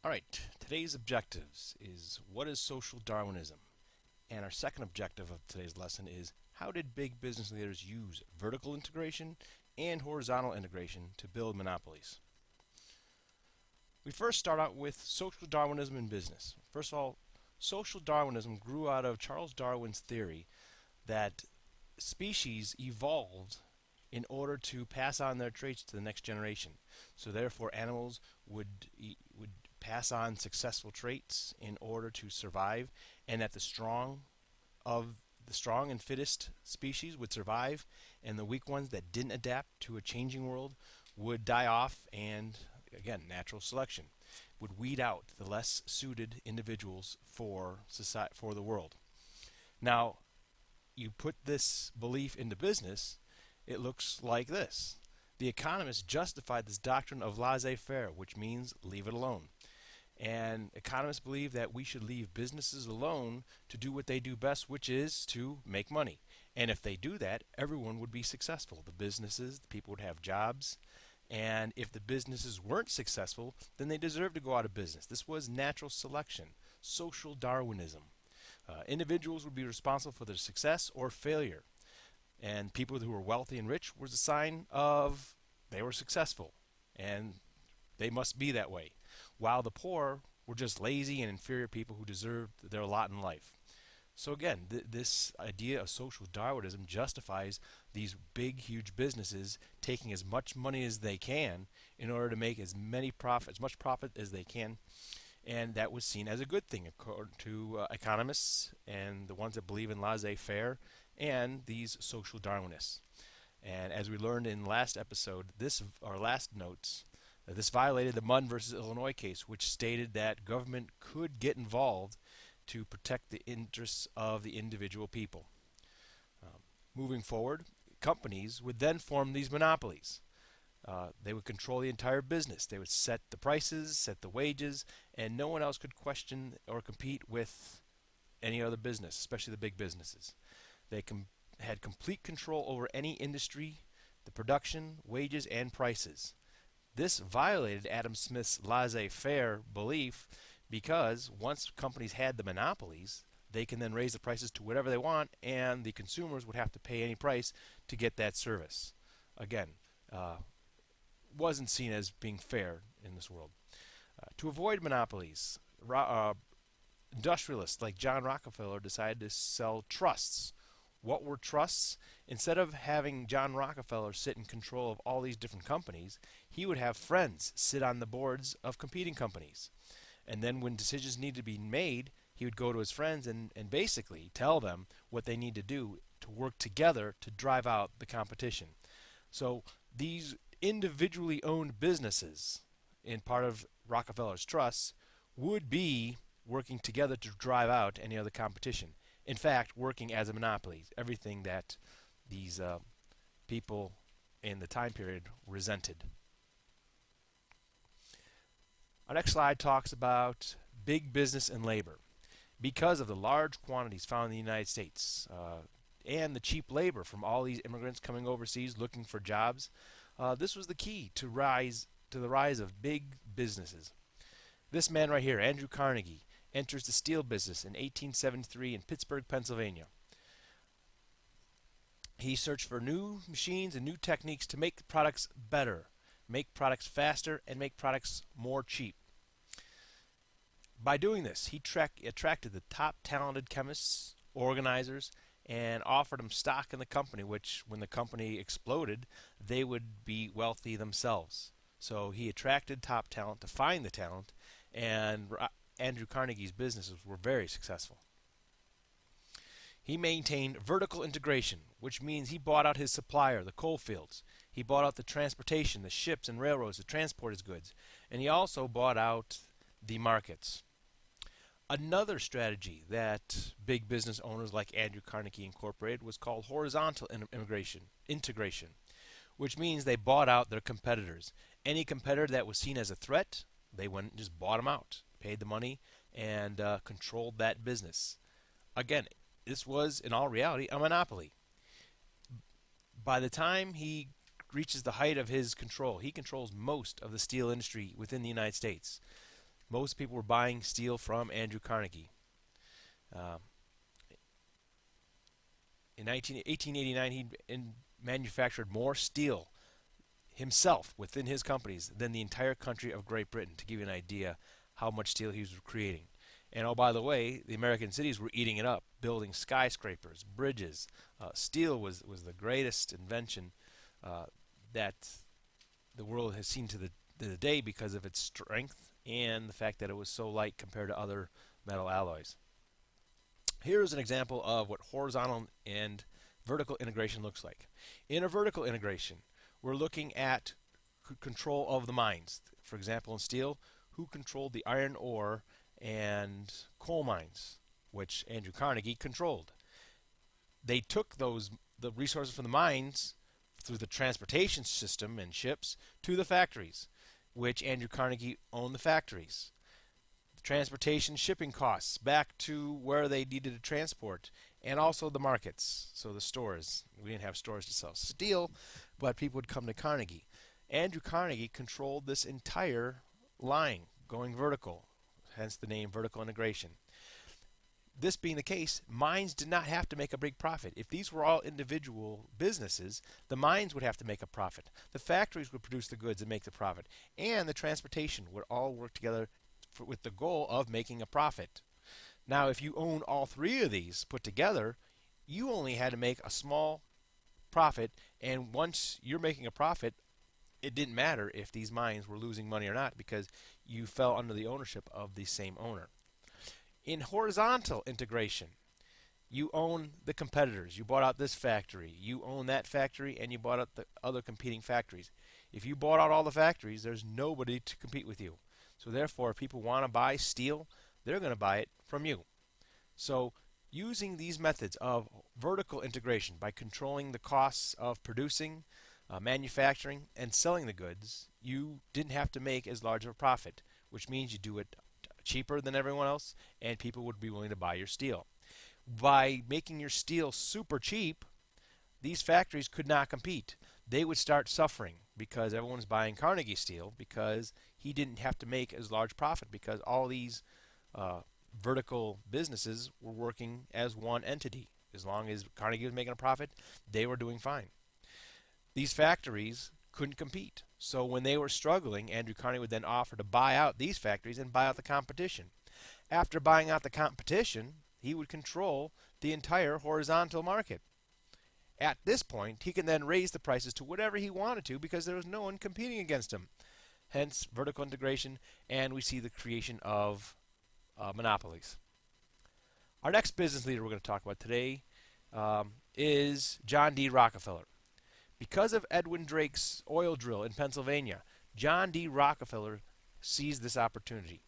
All right, today's objectives is what is social Darwinism? And our second objective of today's lesson is how did big business leaders use vertical integration and horizontal integration to build monopolies? We first start out with social Darwinism in business. First of all, social Darwinism grew out of Charles Darwin's theory that species evolved in order to pass on their traits to the next generation. So therefore, animals would pass on successful traits in order to survive, and that the strong and fittest species would survive, and the weak ones that didn't adapt to a changing world would die off, and again, natural selection would weed out the less suited individuals for society, for the world. Now, you put this belief into business, it looks like this. The economists justified this doctrine of laissez faire, which means leave it alone. And economists believe that we should leave businesses alone to do what they do best, which is to make money. And if they do that, everyone would be successful. The businesses, the people would have jobs. And if the businesses weren't successful, then they deserve to go out of business. This was natural selection, social Darwinism. Individuals would be responsible for their success or failure. And people who were wealthy and rich was a sign of they were successful. And they must be that way. While the poor were just lazy and inferior people who deserved their lot in life. So again, this idea of social Darwinism justifies these big, huge businesses taking as much money as they can in order to make as much profit as they can, and that was seen as a good thing according to economists and the ones that believe in laissez-faire and these social Darwinists. And as we learned in last episode, this our last notes, this violated the Munn versus Illinois case, which stated that government could get involved to protect the interests of the individual people. Moving forward, companies would then form these monopolies. They would control the entire business. They would set the prices, set the wages, and no one else could question or compete with any other business, especially the big businesses. They had complete control over any industry, the production, wages, and prices. This violated Adam Smith's laissez faire belief because once companies had the monopolies, they can then raise the prices to whatever they want, and the consumers would have to pay any price to get that service. Again, uh, wasn't seen as being fair in this world. To avoid monopolies, industrialists like John Rockefeller decided to sell trusts. What were trusts? Instead of having John Rockefeller sit in control of all these different companies, he would have friends sit on the boards of competing companies. And then when decisions needed to be made, he would go to his friends and basically tell them what they need to do to work together to drive out the competition. So these individually owned businesses in part of Rockefeller's trusts would be working together to drive out any other competition. In fact, working as a monopoly, everything that these people in the time period resented. Our next slide talks about big business and labor. Because of the large quantities found in the United States and the cheap labor from all these immigrants coming overseas looking for jobs, this was the key to the rise of big businesses. This man right here, Andrew Carnegie, enters the steel business in 1873 in Pittsburgh, Pennsylvania. He searched for new machines and new techniques to make products better, make products faster, and make products more cheap. By doing this, he attracted the top talented chemists, organizers, and offered them stock in the company, which, when the company exploded, they would be wealthy themselves. So he attracted top talent to find the talent, and Andrew Carnegie's businesses were very successful. He maintained vertical integration, which means he bought out his supplier, the coal fields. He bought out the transportation, the ships and railroads to transport his goods. And he also bought out the markets. Another strategy that big business owners like Andrew Carnegie incorporated was called horizontal integration, which means they bought out their competitors. Any competitor that was seen as a threat, they went and just bought them out, paid the money, and controlled that business. Again, this was, in all reality, a monopoly. By the time he reaches the height of his control, he controls most of the steel industry within the United States. Most people were buying steel from Andrew Carnegie. Uh, in 1889, he manufactured more steel himself within his companies than the entire country of Great Britain, to give you an idea how much steel he was creating. And oh, by the way, the American cities were eating it up, building skyscrapers, bridges. Steel was the greatest invention uh, that the world has seen to the day because of its strength and the fact that it was so light compared to other metal alloys. Here is an example of what horizontal and vertical integration looks like. In a vertical integration, we're looking at control of the mines. For example, in steel, who controlled the iron ore and coal mines, which Andrew Carnegie controlled. They took the resources from the mines through the transportation system and ships to the factories, which Andrew Carnegie owned the factories. Transportation, shipping costs back to where they needed to transport, and also the markets, so the stores. We didn't have stores to sell steel, but people would come to Carnegie. Andrew Carnegie controlled this entire line going vertical, hence the name vertical integration. This being the case, mines did not have to make a big profit. If these were all individual businesses, the mines would have to make a profit. The factories would produce the goods and make the profit. And the transportation would all work together with the goal of making a profit. Now, if you own all three of these put together, you only had to make a small profit. And once you're making a profit, it didn't matter if these mines were losing money or not because you fell under the ownership of the same owner. In horizontal integration, you own the competitors. You bought out this factory, you own that factory, and you bought out the other competing factories. If you bought out all the factories, there's nobody to compete with you. So therefore, if people want to buy steel, they're going to buy it from you. So using these methods of vertical integration by controlling the costs of producing, manufacturing, and selling the goods, you didn't have to make as large of a profit, which means you do it cheaper than everyone else, and people would be willing to buy your steel. By making your steel super cheap, these factories could not compete. They would start suffering because everyone's buying Carnegie steel because he didn't have to make as large profit because all these vertical businesses were working as one entity. As long as Carnegie was making a profit, they were doing fine. These factories couldn't compete. So when they were struggling, Andrew Carnegie would then offer to buy out these factories and buy out the competition. After buying out the competition, he would control the entire horizontal market. At this point, he can then raise the prices to whatever he wanted to because there was no one competing against him. Hence, vertical integration, and we see the creation of monopolies. Our next business leader we're going to talk about today is John D. Rockefeller. Because of Edwin Drake's oil drill in Pennsylvania, John D. Rockefeller seized this opportunity.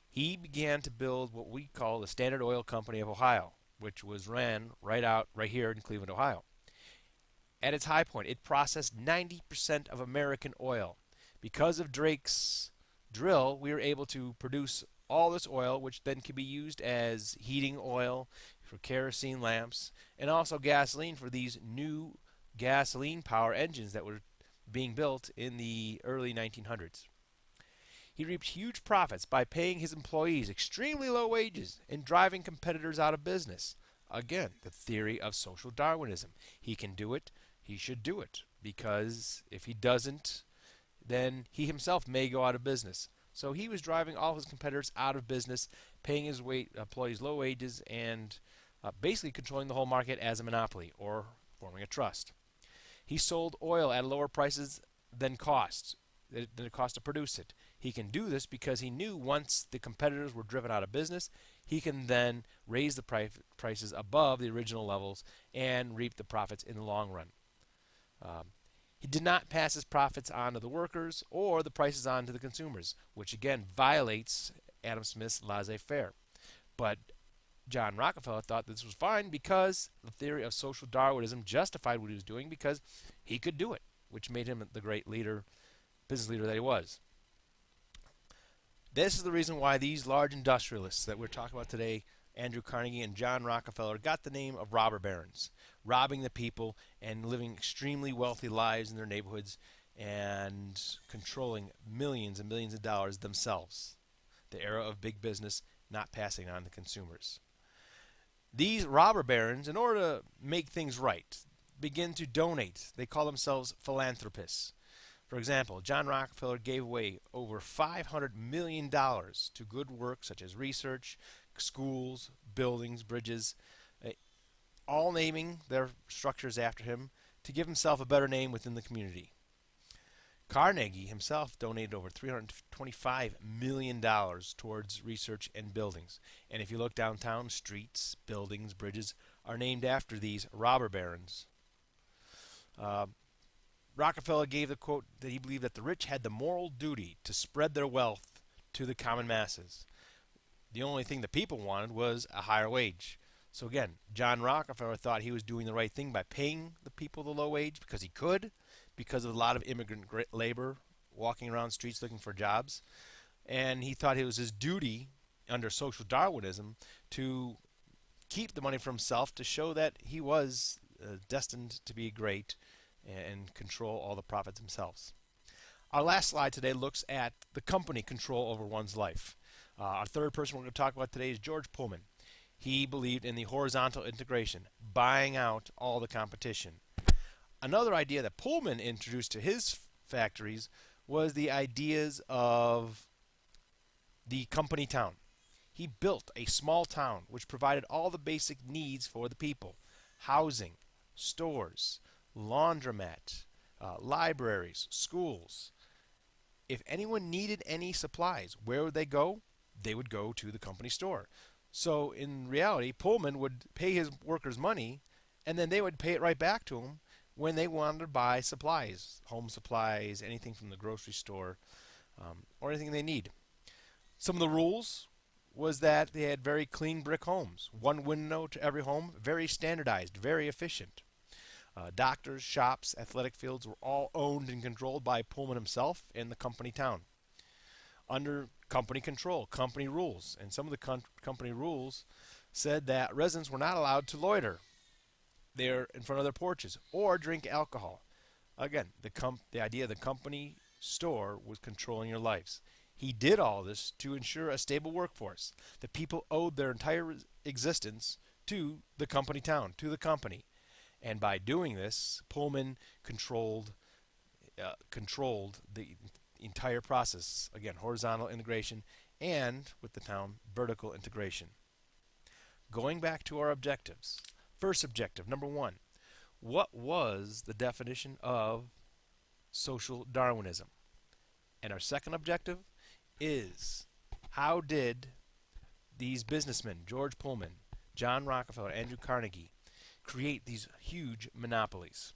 He began to build what we call the Standard Oil Company of Ohio, which was ran right here in Cleveland, Ohio. At its high point, it processed 90% of American oil. Because of Drake's drill, we were able to produce all this oil, which then could be used as heating oil for kerosene lamps, and also gasoline for these new gasoline power engines that were being built in the early 1900s. He reaped huge profits by paying his employees extremely low wages and driving competitors out of business. Again, the theory of social Darwinism. He can do it, he should do it, because if he doesn't, then he himself may go out of business. So he was driving all his competitors out of business, paying his employees low wages, and basically controlling the whole market as a monopoly or forming a trust. He sold oil at lower prices than it cost to produce it. He can do this because he knew once the competitors were driven out of business, he can then raise the prices above the original levels and reap the profits in the long run. He did not pass his profits on to the workers or the prices on to the consumers, which again violates Adam Smith's laissez-faire. But John Rockefeller thought this was fine because the theory of social Darwinism justified what he was doing because he could do it, which made him the great leader, business leader that he was. This is the reason why these large industrialists that we're talking about today, Andrew Carnegie and John Rockefeller, got the name of robber barons, robbing the people and living extremely wealthy lives in their neighborhoods and controlling millions and millions of dollars themselves. the era of big business not passing on to consumers. These robber barons, in order to make things right, begin to donate. They call themselves philanthropists. For example, John Rockefeller gave away over $500 million to good work such as research, schools, buildings, bridges, all naming their structures after him to give himself a better name within the community. Carnegie himself donated over $325 million towards research and buildings. And if you look downtown, streets, buildings, bridges are named after these robber barons. Rockefeller gave the quote that he believed that the rich had the moral duty to spread their wealth to the common masses. The only thing the people wanted was a higher wage. So again, John Rockefeller thought he was doing the right thing by paying the people the low wage because he could, because of a lot of immigrant labor walking around streets looking for jobs. And he thought it was his duty under social Darwinism to keep the money for himself to show that he was destined to be great and control all the profits themselves. Our last slide today looks at the company control over one's life. Our third person we're going to talk about today is George Pullman. He believed in the horizontal integration, buying out all the competition. Another idea that Pullman introduced to his factories was the ideas of the company town. He built a small town which provided all the basic needs for the people: housing, stores, laundromat, libraries, schools. If anyone needed any supplies, where would they go? They would go to the company store. So in reality, Pullman would pay his workers money, and then they would pay it right back to him when they wanted to buy supplies, home supplies, anything from the grocery store, or anything they need. Some of the rules was that they had very clean brick homes, one window to every home, very standardized, very efficient. Doctors, shops, athletic fields were all owned and controlled by Pullman himself and the company town. Under company control, company rules, and some of the company rules said that residents were not allowed to loiter there in front of their porches or drink alcohol. Again, the idea of the company store was controlling your lives. He did all this to ensure a stable workforce. The people owed their entire existence to the company town, to the company. And by doing this, Pullman controlled the entire process. Again, horizontal integration, and with the town, vertical integration. Going back to our objectives. First objective, number one. What was the definition of social Darwinism? And our second objective is, how did these businessmen, George Pullman, John Rockefeller, Andrew Carnegie, create these huge monopolies?